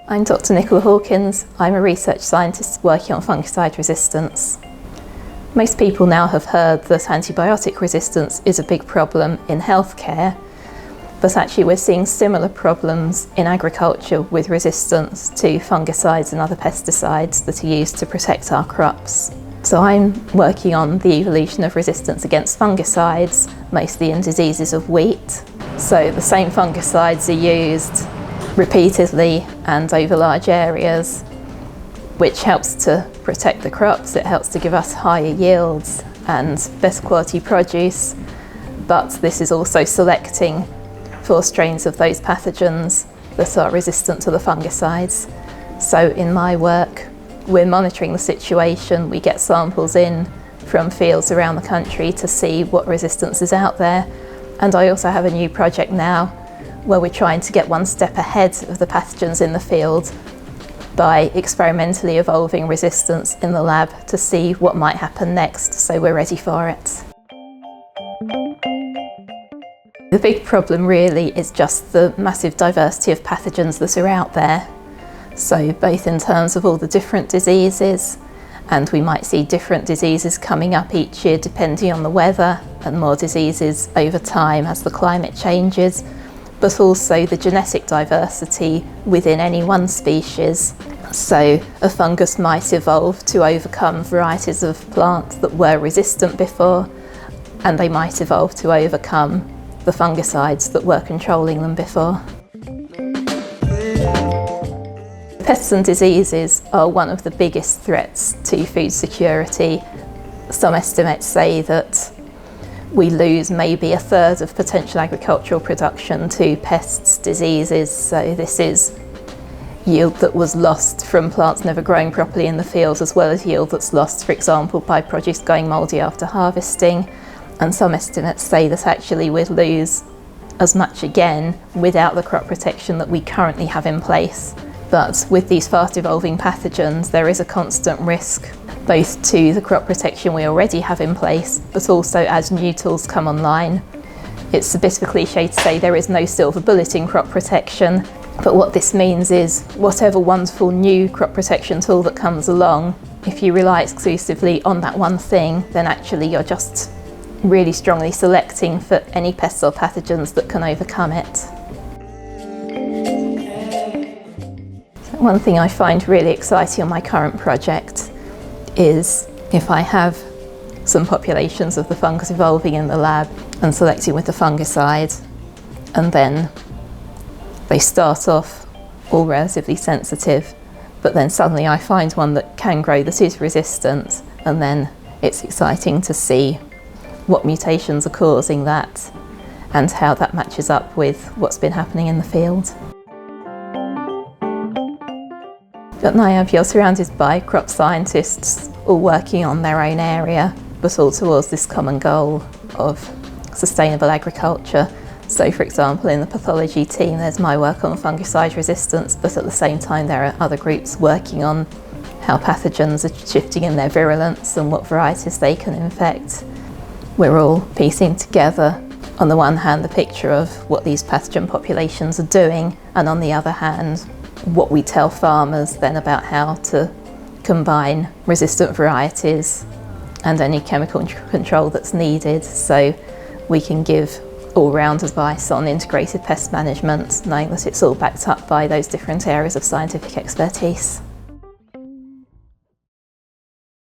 I'm Dr. Nichola Hawkins. I'm a research scientist working on fungicide resistance. Most people now have heard that antibiotic resistance is a big problem in healthcare, but actually we're seeing similar problems in agriculture with resistance to fungicides and other pesticides that are used to protect our crops. So I'm working on the evolution of resistance against fungicides, mostly in diseases of wheat. So the same fungicides are used repeatedly and over large areas, which helps to protect the crops. It helps to give us higher yields and better quality produce, but this is also selecting for strains of those pathogens that are resistant to the fungicides. So in my work, we're monitoring the situation. We get samples in from fields around the country to see what resistance is out there. And I also have a new project now where we're trying to get one step ahead of the pathogens in the field by experimentally evolving resistance in the lab to see what might happen next, so we're ready for it. The big problem really is just the massive diversity of pathogens that are out there. So both in terms of all the different diseases, and we might see different diseases coming up each year depending on the weather, and more diseases over time as the climate changes, but also the genetic diversity within any one species. So a fungus might evolve to overcome varieties of plants that were resistant before, and they might evolve to overcome the fungicides that were controlling them before. Pests and diseases are one of the biggest threats to food security. Some estimates say that we lose maybe a third of potential agricultural production to pests, diseases. So this is yield that was lost from plants never growing properly in the fields, as well as yield that's lost, for example, by produce going mouldy after harvesting. And some estimates say that actually we'd lose as much again without the crop protection that we currently have in place. But with these fast evolving pathogens, there is a constant risk both to the crop protection we already have in place, but also as new tools come online. It's a bit of a cliche to say there is no silver bullet in crop protection, but what this means is whatever wonderful new crop protection tool that comes along, if you rely exclusively on that one thing, then actually you're just really strongly selecting for any pests or pathogens that can overcome it. One thing I find really exciting on my current project is if I have some populations of the fungus evolving in the lab and selecting with the fungicide, and then they start off all relatively sensitive, but then suddenly I find one that can grow that is resistant, and then it's exciting to see what mutations are causing that and how that matches up with what's been happening in the field. At Niab, you're surrounded by crop scientists all working on their own area, but all towards this common goal of sustainable agriculture. So for example, in the pathology team, there's my work on fungicide resistance, but at the same time there are other groups working on how pathogens are shifting in their virulence and what varieties they can infect. We're all piecing together, on the one hand, the picture of what these pathogen populations are doing, and on the other hand, what we tell farmers then about how to combine resistant varieties and any chemical control that's needed, so we can give all-round advice on integrated pest management, knowing that it's all backed up by those different areas of scientific expertise.